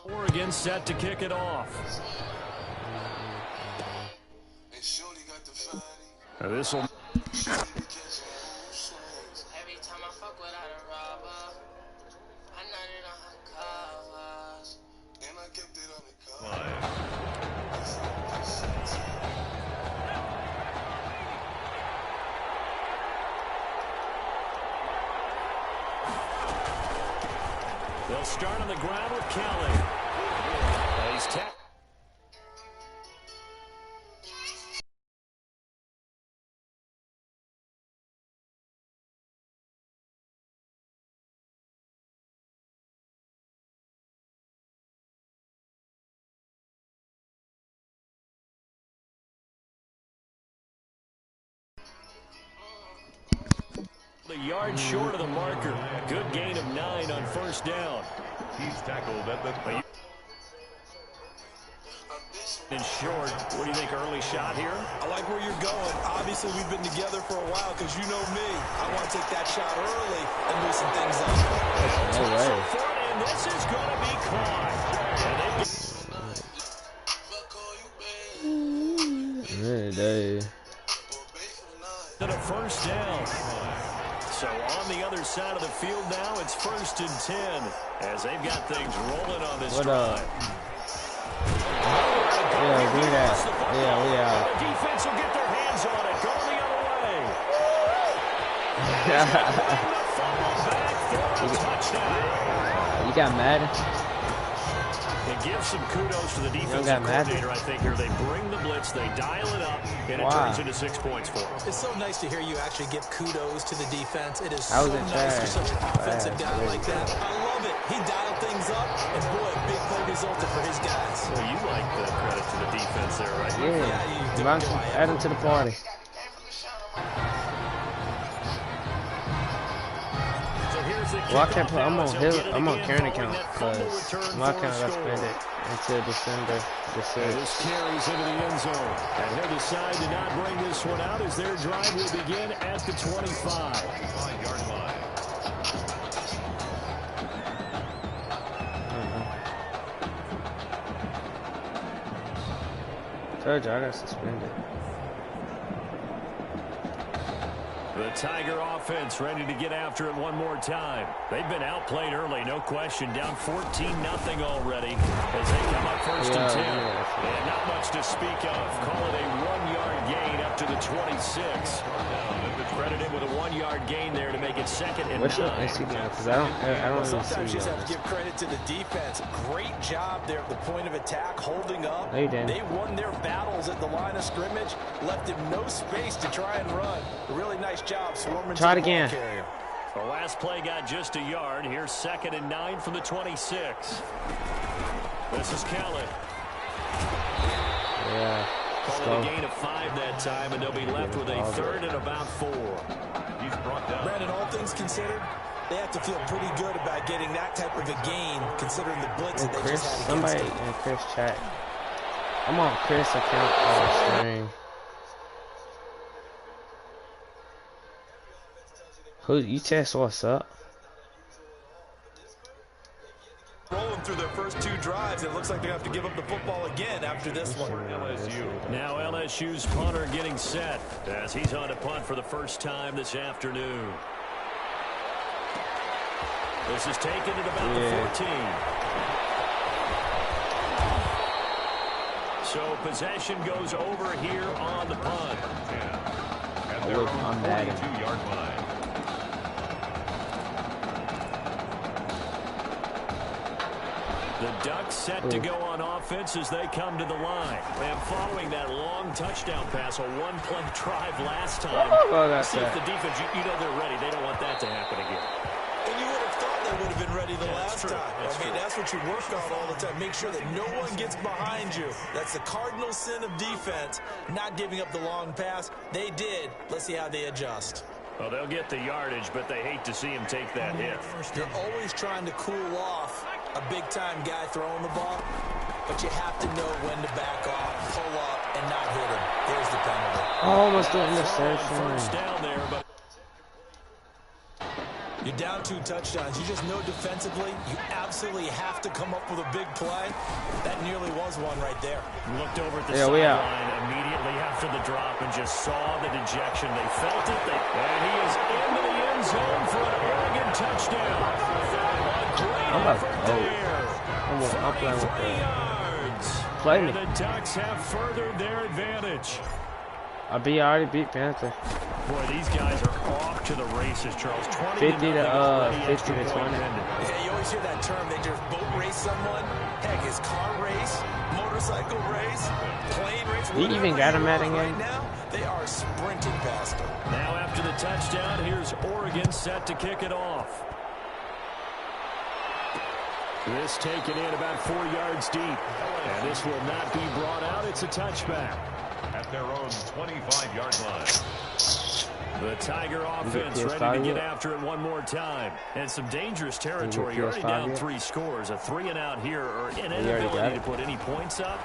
Oregon set to kick it off. This will. Every time I fuck without a rubber, I nutted on her covers, and I kept it on the cover. They'll start on the ground with Kelly. He's tapped. A yard short of the marker. Good gain of 9 on first down. He's tackled at the... In short, what do you think, early shot here? I like where you're going. Obviously, we've been together for a while because you know me. I want to take that shot early and loosen things up. All right. And this is going to be caught. To the first down. So on the other side of the field now, it's 1st and 10 as they've got things rolling on this drive. Yeah, do that. Yeah. The defense will get their hands on it. Going the other way. You got mad? It gives some kudos to the defensive coordinator, I think, here. They bring the blitz, they dial it up, and it turns into 6 points for them. It's so nice to hear you actually give kudos to the defense. It is so nice for such an offensive guy like that. I love it. He dialed things up, and boy, big play resulted for his guys. Well, you like the credit to the defense there, right? Yeah, you do. Add him to the party. Well, I can't put. I'm on current account because my account got suspended until December. This carries into the end zone, and they'll decide to not bring this one out as their drive will begin at the 25-yard line. Told you I got suspended. The Tiger offense ready to get after it one more time. They've been outplayed early, no question. Down 14-0 already as they come up 1st and 10. And not much to speak of. Call it a 1-yard gain up to the 26. Credited with a 1-yard gain there to make it 2nd and 9. Because I don't sometimes you just have to give credit to the defense. Great job there at the point of attack, holding up. They won their battles at the line of scrimmage, left him no space to try and run. A really nice job swarming. Try it again. The last play got just a yard. Here's 2nd and 9 from the 26. This is Kelly. Yeah. Call it a gain of 5 that time, and they'll be left with a 3rd and about 4. He's brought down. Brandon, all things considered, they have to feel pretty good about getting that type of a gain, considering the blitz that they just had against somebody in Chris chat. I'm on Chris account on the stream. Who you test what's up? Rolling through their first 2 drives, it looks like they have to give up the football again after this one. LSU. Now LSU's punter getting set as he's on to punt for the first time this afternoon. This is taken at about the 14. So possession goes over here on the punt. At their own 42-yard line. The Ducks set to go on offense as they come to the line. And following that long touchdown pass, a one-play drive last time. See if the defense, you know they're ready. They don't want that to happen again. And you would have thought they would have been ready the last time. That's what you work on all the time. Make sure that no one gets behind you. That's the cardinal sin of defense, not giving up the long pass. They did. Let's see how they adjust. Well, they'll get the yardage, but they hate to see him take that hit. You're always trying to cool off a big-time guy throwing the ball, but you have to know when to back off, pull up, and not hit him. There's the penalty. Almost doing the interception. First down there, but You're down 2 touchdowns. You just know defensively you absolutely have to come up with a big play. That nearly was one right there. Looked over at the sideline immediately after the drop and just saw the dejection. They felt it. And he is into the end zone for an Oregon touchdown. I'm about to go. I'm playing with yards. Play me. And the Ducks have furthered their advantage. I already beat Panther. Boy, these guys are off to the races, Charles. 50 to 20. Yeah, you always hear that term. They just boat race someone. Heck, is car race, motorcycle race, plane race. You even got him at again? Right now, they are sprinting past him. Now after the touchdown, here's Oregon set to kick it off. This taken in about 4 yards deep. And this will not be brought out. It's a touchback. At their own 25-yard line. The Tiger offense ready to get after it one more time. And some dangerous territory. You're already down 3 scores. A 3-and-out here or an inability to put any points up.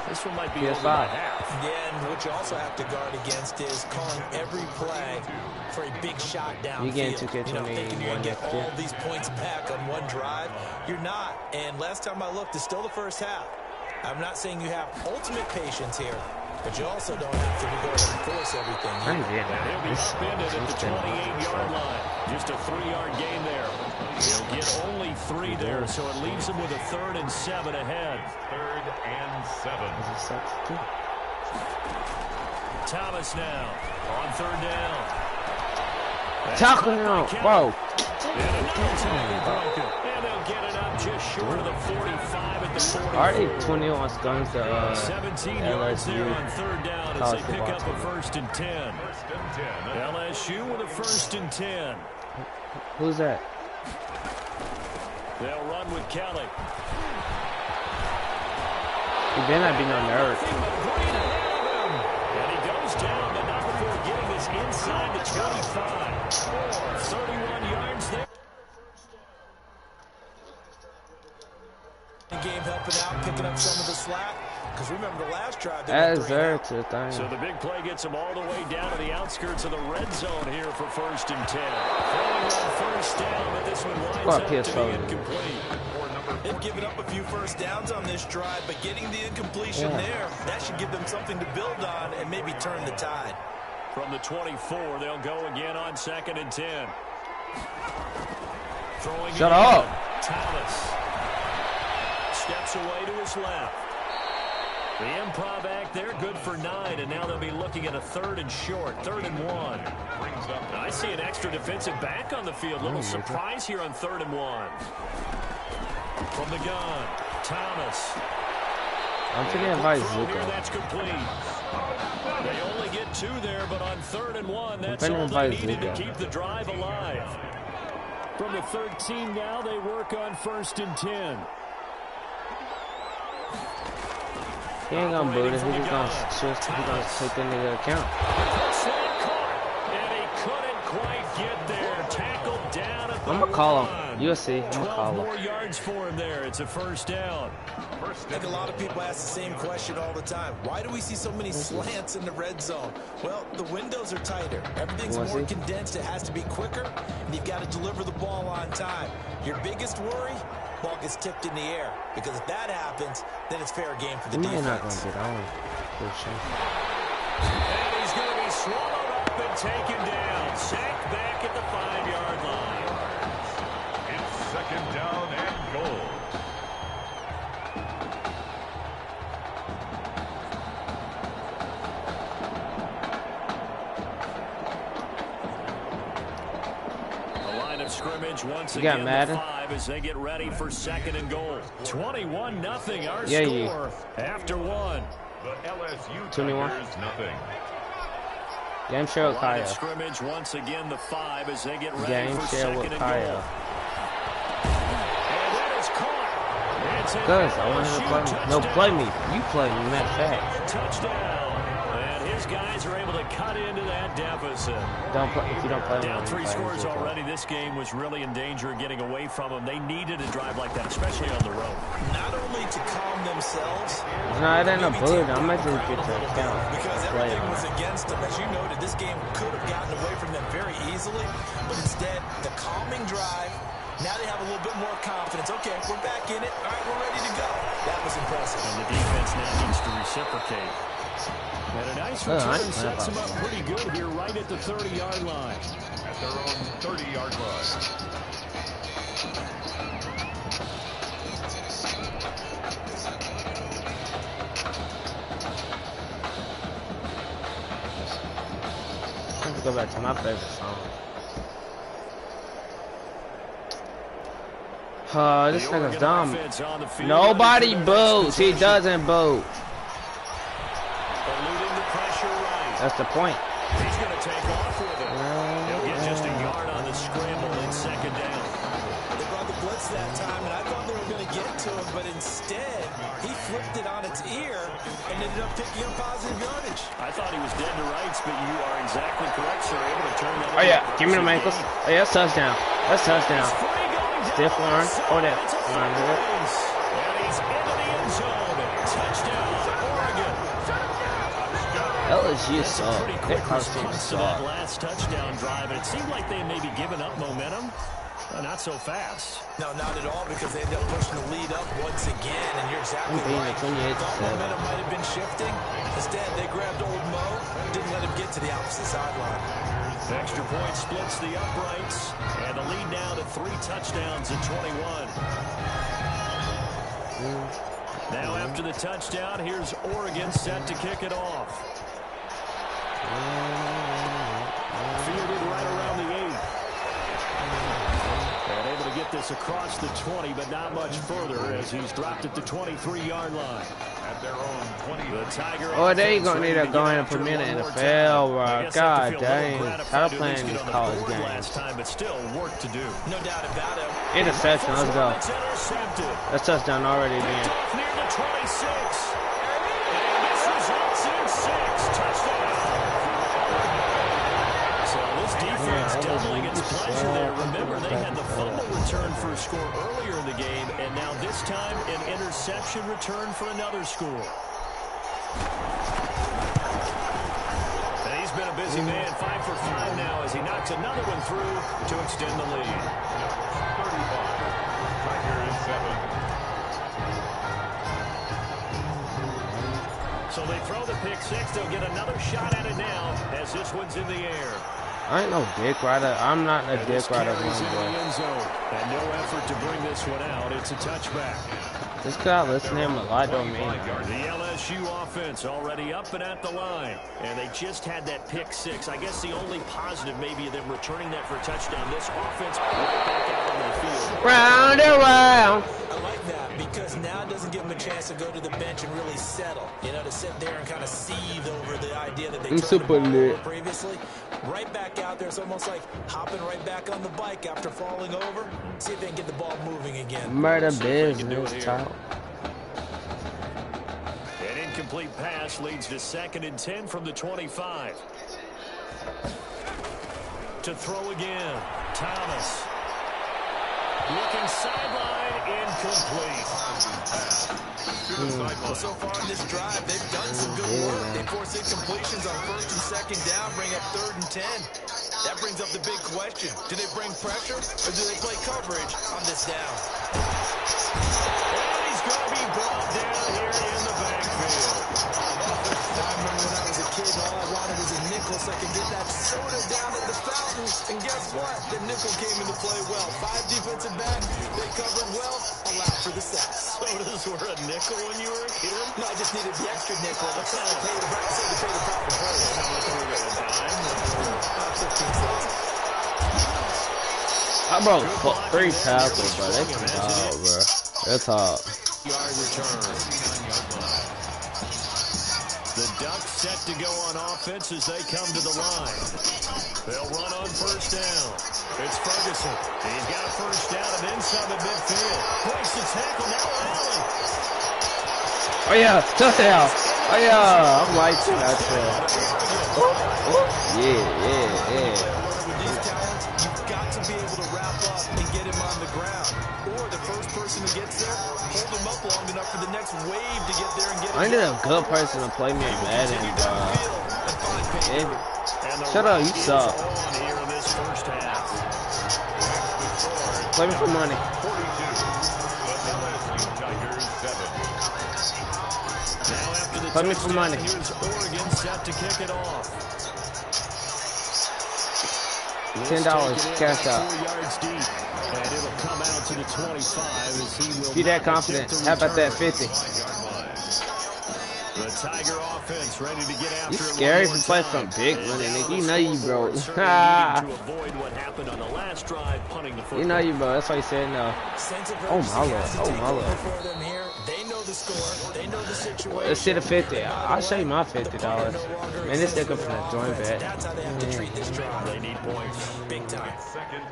This one might be over by half. Yeah, and what you also have to guard against is calling every play for a big shot downfield. You're getting 2K21 thinking you're going to get all these points back on one drive. You're not. And last time I looked, it's still the first half. I'm not saying you have ultimate patience here, but you also don't have to go and force everything. He'll be upended at the 28-yard line. Just a 3-yard gain there. He'll get only 3 there, so it leaves him with a 3rd and 7 ahead. 3rd and 7. Thomas now on 3rd down. Tackle him. Whoa. And they'll get it up just short of the 45 at the 40. Already 21 guns to 17 yards there on 3rd down as they pick up a 1st and 10. LSU with a 1st and 10. Who's that? They'll run with Kelly. He better not be no nerd. And he goes down, but not before getting this inside the 25. 31 yards there. Game helping out, picking up some of the slack. Because remember the last drive. So the big play gets them all the way down to the outskirts of the red zone here for 1st and 10. Throwing on 1st down, but this one winds up to be incomplete. They've given up a few 1st downs on this drive, but getting the incompletion there, that should give them something to build on and maybe turn the tide. From the 24, they'll go again on 2nd and 10. Throwing Shut up. Thomas steps away to his left. The improv act there, good for 9, and now they'll be looking at a 3rd and short, 3rd and 1. I see an extra defensive back on the field. Little surprise here on 3rd and 1. From the gun, Thomas. I'm thinking about Zuko. That's complete. They only get 2 there, but on 3rd and 1, that's all they needed to keep the drive alive. From the 13 now, they work on 1st and 10. He ain't gonna boot it. He's gonna take that nigga account. And he couldn't quite get there. Tackled down at the I'm gonna call him. You'll see. I'm gonna call him. 12 more yards for him there. It's a 1st down. I think a lot of people ask the same question all the time. Why do we see so many slants in the red zone? Well, the windows are tighter. Everything's more condensed. It has to be quicker, and you've got to deliver the ball on time. Your biggest worry? Ball gets tipped in the air, because if that happens, then it's fair game for the defense. Not gonna get on. And he's going to be swallowed up and taken down. Sacked back at the 5-yard line. It's 2nd down and goal. Scrimmage once again, the 5 as they get ready for 2nd and goal. 21-0 our score after 1. The LSU 21 nothing. Game share with Kaya. Scrimmage once again, the 5 as they get ready for 2nd and goal. And that is caught. Cuz I want him to play me. No, play me. You play me, matter of fact. Touchdown. And his those guys are able to cut into that deficit. If you don't play down 3 scores already, this game was really in danger of getting away from them. They needed a drive like that, especially on the road. Not only to calm themselves. No, it ain't a bullet. I'm going to just get to account. Because everything was against them. As you noted, this game could have gotten away from them very easily. But instead, the calming drive, now they have a little bit more confidence. Okay, we're back in it. All right, we're ready to go. That was impressive. And the defense now needs to reciprocate. And a nice return sets them up pretty good here right at the 30-yard line. At their own 30-yard line. Let's go back to my favorite song. This nigga's dumb. Nobody boots. He doesn't boot. That's the point. He's going to take off with it. He'll get just a yard on the scramble in 2nd down. They brought the blitz that time, and I thought they were going to get to him, but instead, he flipped it on its ear and ended up picking up positive yardage. I thought he was dead to rights, but you are exactly correct, sir. Able to turn that. Oh, yeah. Give me the ankles. Oh, yeah, that's touchdown. That's touchdown. Stiff arm. Oh, that. And he's into the end zone. Touchdown, Oregon. LSU sucked. Pretty quick response to that last touchdown drive, and it seemed like they may be giving up momentum. Not so fast. No, not at all, because they ended up pushing the lead up once again, and you're exactly right. Thought momentum might have been shifting. Instead, they grabbed old Mo, didn't let him get to the opposite sideline. Extra point splits the uprights, and the lead now to 3 touchdowns at 21. Now after the touchdown, here's Oregon set to kick it off. Fielded right around the 8. And able to get this across the 20, but not much further as he's dropped at the 23-yard line. At their own 20. The Tiger oh, they gonna need to go in and put me in the NFL, bro. God dang. Tired of playing these college games. Last time, but still work to do. No doubt about it. Interception, let's go. That's touchdown already, man. Near the 26. And this results in 6 touchdowns. So this defense doubling its pleasure there. Remember, they had the fumble return for a score earlier in the game, and now this time an interception return for another score. And he's been a busy man, 5 for 5 now as he knocks another one through to extend the lead. 35. Tigers 7. So they throw the pick 6. They'll get another shot at it now as this one's in the air. I ain't no dick rider. I'm not a dick rider. And no effort to bring this one out. It's a touchback. This guy listening to him a lot don't mean. The LSU offense already up and at the line. And they just had that pick 6. I guess the only positive maybe of them returning that for a touchdown. This offense right back out on the field. Round and round. I like that because now it doesn't give them a chance to go to the bench and really settle. You know, to sit there and kind of seethe over the idea that they turned the ball over previously. Right back out there. It's almost like hopping right back on the bike after falling over. See if they can get the ball moving again. Murder business talk. An incomplete pass leads to 2nd and 10 from the 25. To throw again. Thomas. Looking sideline, incomplete. Well, so far in this drive, they've done some good work. They force incompletions on 1st and 2nd down, bring up 3rd and 10. That brings up the big question. Do they bring pressure, or do they play coverage on this down? And he's going to be brought down here in the backfield. I remember when I was a kid, all I wanted was a nickel so I could get that soda down at the fountain. And guess what? The nickel came into play well. 5 defensive backs, they covered well, allowed for the sacks. Sodas were a nickel when you were a kid? No, I just needed the extra nickel. I said to pay the proper price. I broke 3 tackles, bro. That's hard, bro. That's hard. Yard return. The Ducks set to go on offense as they come to the line. They'll run on 1st down. It's Ferguson. He's got a 1st down and then some at midfield. Breaks the tackle. Now Allen. Oh, yeah. Touchdown. Oh yeah, I'm like that out there. Yeah. With these talents, you've got to be able to wrap up and get him on the ground. Or the first person who gets there, hold him up long enough for the next wave to get there and get him. I need a good person to play me in Madden, bro. Shut up, you suck. Play me for money. Play me for money. Here's Oregon set to kick it off. $10 cash out. 4 yards deep, and it'll come out to the 25 as he will. Be that confident. How about that 50? The Tiger offense ready to get after. You scary if you play some big money, nigga. You know you broke. To avoid what happened on the last drive, punting the football. You know you broke. That's why you said no. Oh my lord. Oh my lord. They know the score. They know the situation. Let's see the 50. I'll show you my $50. Man, this nigga from the joint bet. That's how they have to treat this drive. They need points. Big time.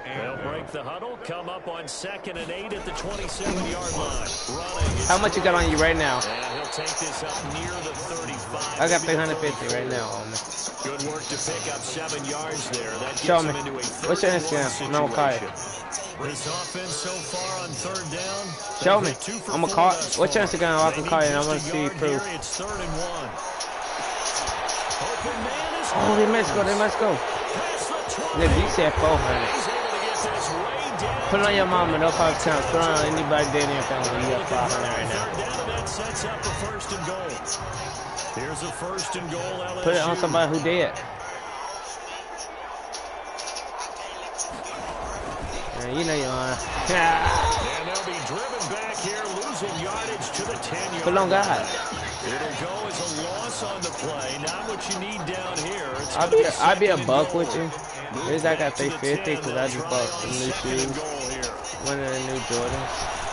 They'll break the huddle, come up on 2nd and 8 at the 27-yard line. Running. How much you got on you right now? And he'll take this up near the 35. I got 350 right now on me. Good work to pick up 7 yards there. That gets Show me. him into a What's your Instagram? No, Kai. This offense so far on 3rd down. Show me. I'm gonna call. What's your Instagram? I can call you and I'm gonna see proof. It's 3rd and 1. Open man is Oh, they must go. They must go. Nigga, you said 400. Put it on your mama. No five times. Throw on anybody dead in your family. You got 500 right now. That sets up a 1st and goal. Here's a 1st and goal. LSU. Put it on somebody who dead. Man, you know you're on. And they'll be driven back here, losing yardage to the 10-yard. Put it on God. It'll go as a loss on the play. Not what you need down here. I'll be a buck with you. Here's I got 350 because I just bought some new shoes. One of the new Jordans.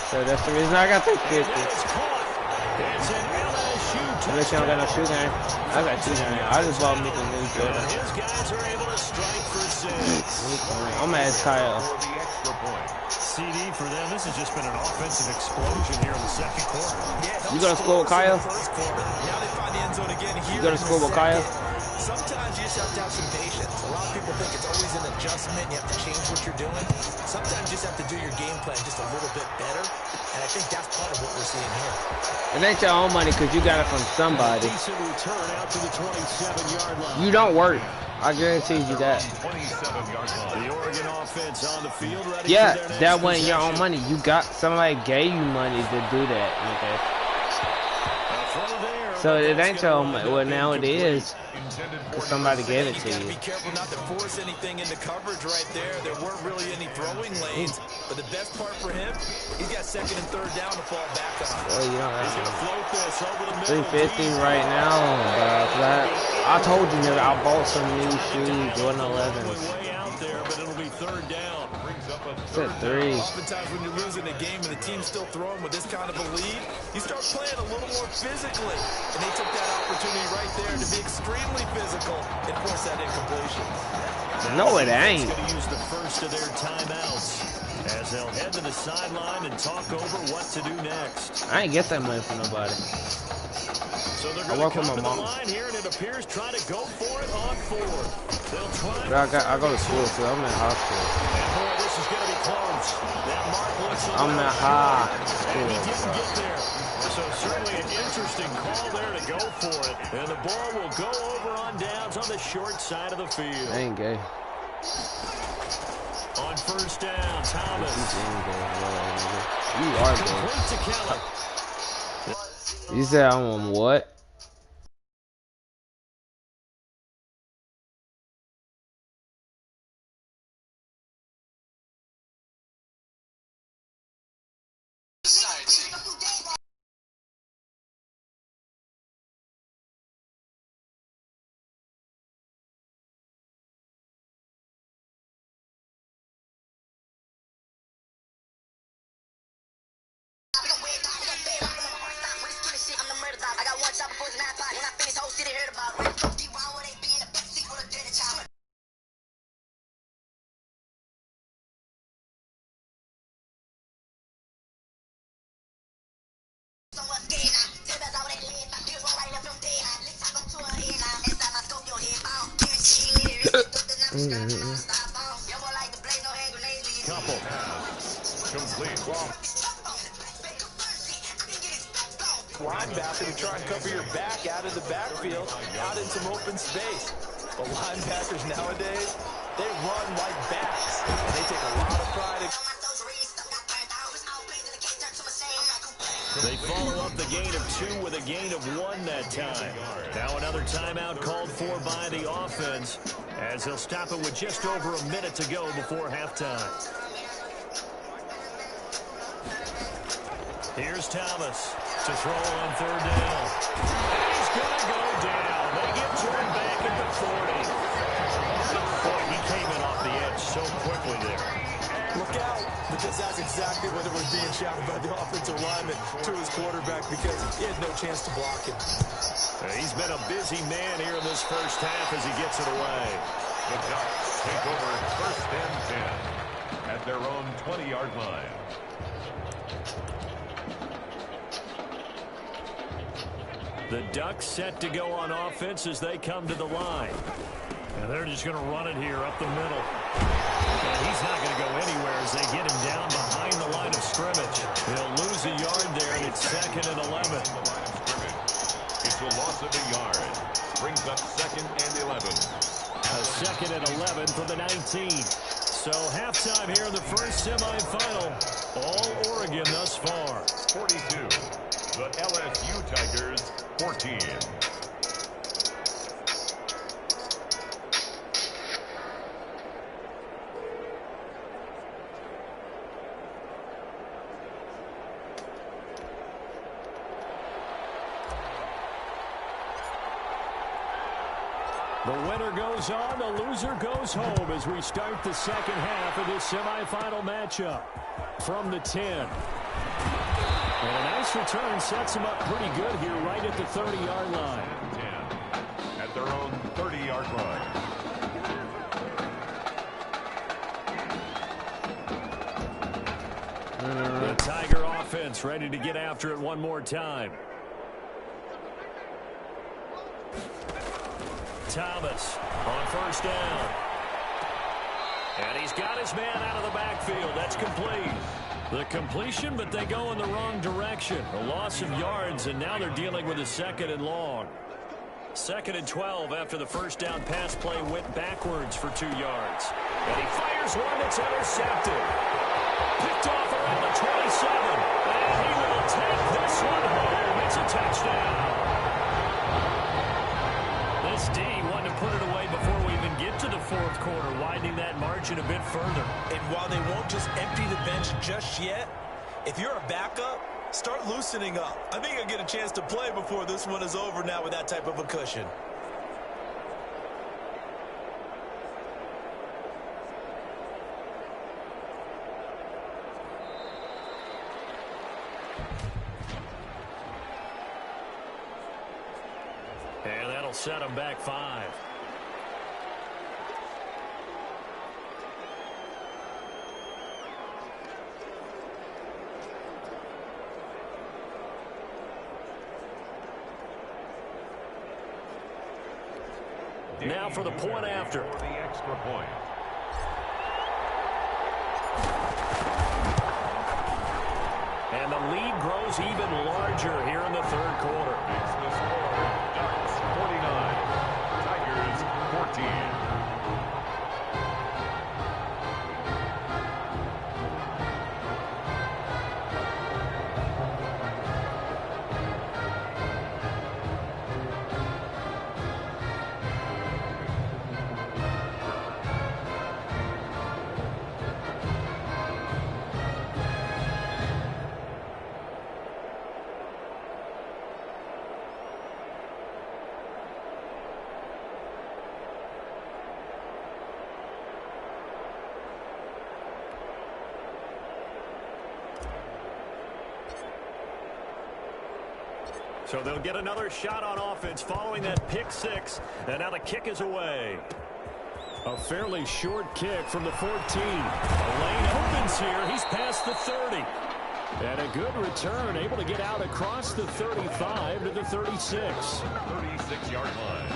So that's the reason I got 350. Unless you don't got no shoe game. I got shoe game. I just bought me some new Jordans. His guys are able to strike for 6. I'm gonna ask Kyle. CD for them. This has just been an offensive explosion here in the 2nd quarter. You gonna score with Kyle? You gonna score with Kyle? Sometimes you just have to have some patience. A lot of people think it's always an adjustment. You have to change what you're doing. Sometimes you just have to do your game plan just a little bit better. And I think that's part of what we're seeing here. It ain't your own money because you got it from somebody. Decent return out to the 27-yard line. You don't work. I guarantee you that. The Oregon offense on the field ready. Yeah, that wasn't your own money. You got somebody gave you money to do that. Okay. So it ain't your own money. Well, now it is. Somebody gave it to you. Be careful not to force anything into coverage right there. There weren't really any throwing lanes, but the best part for him, he's got 2nd and 3rd down to fall back on. Well, you don't He's have gonna float this over the middle. 350 right now, I told you that I bought some new shoes, Jordan 11s. Way out there, but it'll be 3rd down. Said 3. Oftentimes when you're losing a game and the team's still throwing with this kind of a lead, you start playing a little more physically. And they took that opportunity right there to be extremely physical and force that incompletion. No, it ain't. Going to use the first of their timeouts as they'll head to the sideline and talk over what to do next. I ain't get that money from nobody. So they're I going work to with come my to the mom. line here, and it appears try to go for it on 4th. They'll try. But I go to school, so I'm in high school. And boy, this is going to be close. That mark looks a I'm in little high short, and he didn't school. get there. So certainly an interesting call there to go for it. And the ball will go over on downs on the short side of the field. I ain't gay. On 1st down, Thomas. You are gay. Complete to Kelly. You said I'm on what? Couple. Complete. Linebacker to try and cover your back out of the backfield, out in some open space. But linebackers nowadays, they run like bats. And they take a lot of pride in... They follow up the gain of 2 with a gain of 1 that time. Now another timeout called for by the offense, as they'll stop it with just over a minute to go before halftime. Here's Thomas to throw on 3rd down. And he's going to go down. They give to him back at the 40. Boy, he came in off the edge so quickly there. Look out, because that's exactly what it was being shouted by the offensive lineman to his quarterback, because he had no chance to block him. He's been a busy man here in this first half as he gets it away. The Ducks take over 1st and 10 at their own 20-yard line. The Ducks set to go on offense as they come to the line. And they're just going to run it here up the middle. And he's not going to go anywhere as they get him down behind the line of scrimmage. He'll lose a yard there, and it's 2nd and 11. It's a loss of a yard. Brings up 2nd and 11. A 2nd and 11 from the 19. So halftime here in the first semifinal. All Oregon thus far. 42. The LSU Tigers, 14. The winner goes on, the loser goes home as we start the second half of this semifinal matchup from the 10. And a nice return sets them up pretty good here right at the 30-yard line. 10 at their own 30-yard line. The Tiger offense ready to get after it one more time. Thomas on 1st down. And he's got his man out of the backfield. That's complete. The completion, but they go in the wrong direction. A loss of yards, and now they're dealing with a 2nd and long. 2nd and 12 after the 1st down pass play went backwards for 2 yards. And he fires one that's intercepted. Picked off around the 27. And he will take this one home. It's a touchdown. This D wanted to put it away before we even get to the 4th quarter, widening that margin a bit further. And while they won't just empty the bench just yet, if you're a backup, start loosening up. I think you'll get a chance to play before this one is over now with that type of a cushion. And that'll set them back 5. Now for the point after. For the extra point. And the lead grows even larger here in the 3rd quarter. It's the score. Ducks 49. Tigers 14. So they'll get another shot on offense following that pick 6. And now the kick is away. A fairly short kick from the 14. The lane opens here. He's past the 30. And a good return, able to get out across the 35 to the 36. 36-yard line.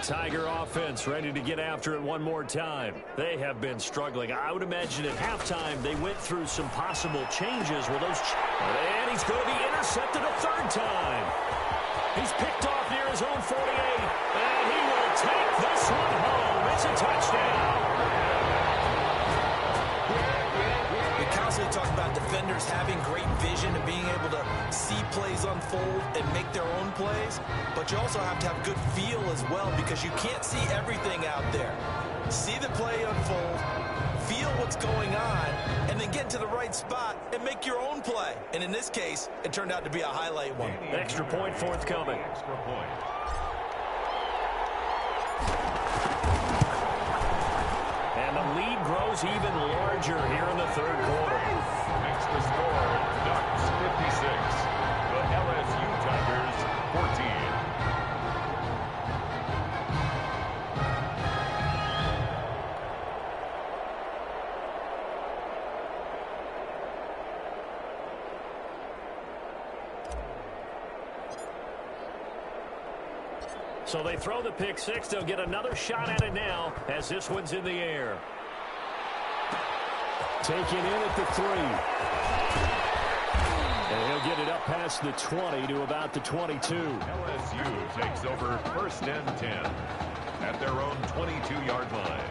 Tiger offense ready to get after it one more time. They have been struggling. I would imagine at halftime they went through some possible changes. Well, and he's going to be intercepted a third time. He's picked off near his own 48, and he will take this one home. It's a touchdown. We constantly talk about defenders having great vision and being able to see plays unfold and make their own plays, but you also have to have good feel as well because you can't see everything out there. See the play unfold, feel what's going on, and then get to the right spot and make your own play. And in this case, it turned out to be a highlight one. Extra point forthcoming. Extra point. And the lead grows even larger here in the third quarter. Makes the score Ducks 56. The LSU Tigers 14. So they throw the pick six. They'll get another shot at it now as this one's in the air. Taken in at the 3. And he'll get it up past the 20 to about the 22. LSU takes over 1st and 10 at their own 22-yard line.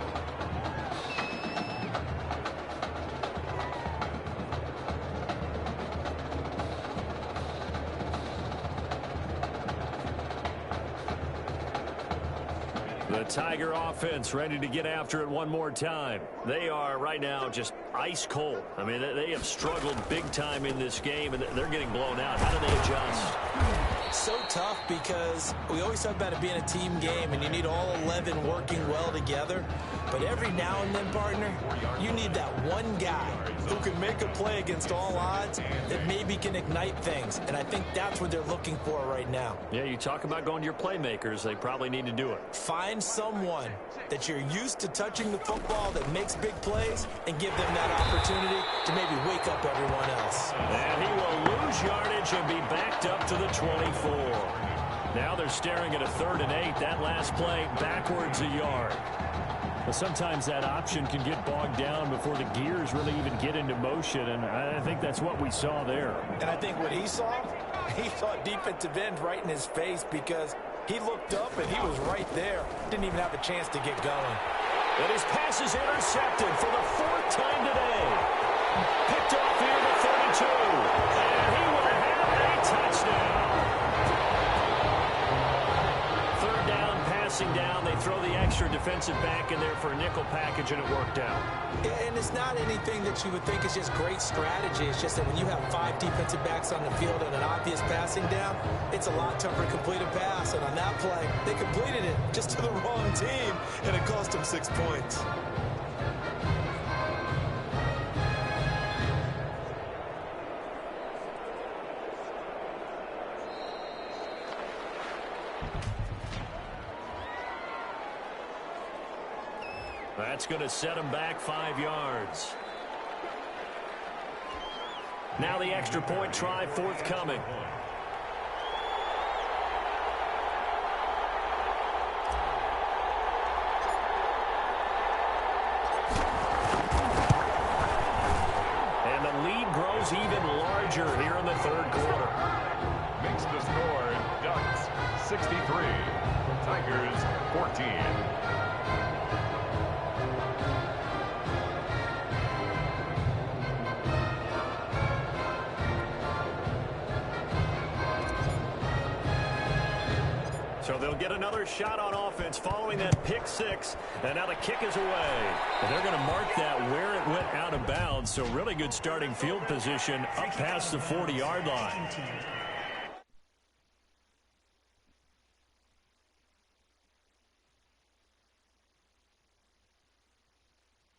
The Tiger offense ready to get after it one more time. They are right now just ice cold. I mean, they have struggled big time in this game, and they're getting blown out. How do they adjust? So tough because we always talk about it being a team game, and you need all 11 working well together. But every now and then, partner, you need that one guy who can make a play against all odds that maybe can ignite things. And I think that's what they're looking for right now. Yeah, you talk about going to your playmakers. They probably need to do it. Find someone that you're used to touching the football that makes big plays and give them that opportunity to maybe wake up everyone else. And he will lose yardage and be backed up to the 24. Now they're staring at a 3rd and 8. That last play backwards a yard. But sometimes that option can get bogged down before the gears really even get into motion, and I think that's what we saw there. And I think what he saw defensive end right in his face because he looked up and he was right there. Didn't even have a chance to get going. And his pass is intercepted for the 4th time today. Picked off here at the 32. And he will have a touchdown. 3rd down, passing down. They throw the extra defensive back in there for a nickel package, and it worked out. And it's not anything that you would think is just great strategy. It's just that when you have 5 defensive backs on the field and an obvious passing down, it's a lot tougher to complete a pass. And on that play, they completed it just to the wrong team, and it cost them 6 points. That's going to set him back 5 yards. Now the extra point try forthcoming. And the lead grows even larger here in the 3rd quarter. Makes the score Ducks 63. Tigers 14. So they'll get another shot on offense following that pick six. And now the kick is away. And they're going to mark that where it went out of bounds. So really good starting field position up past the 40-yard line.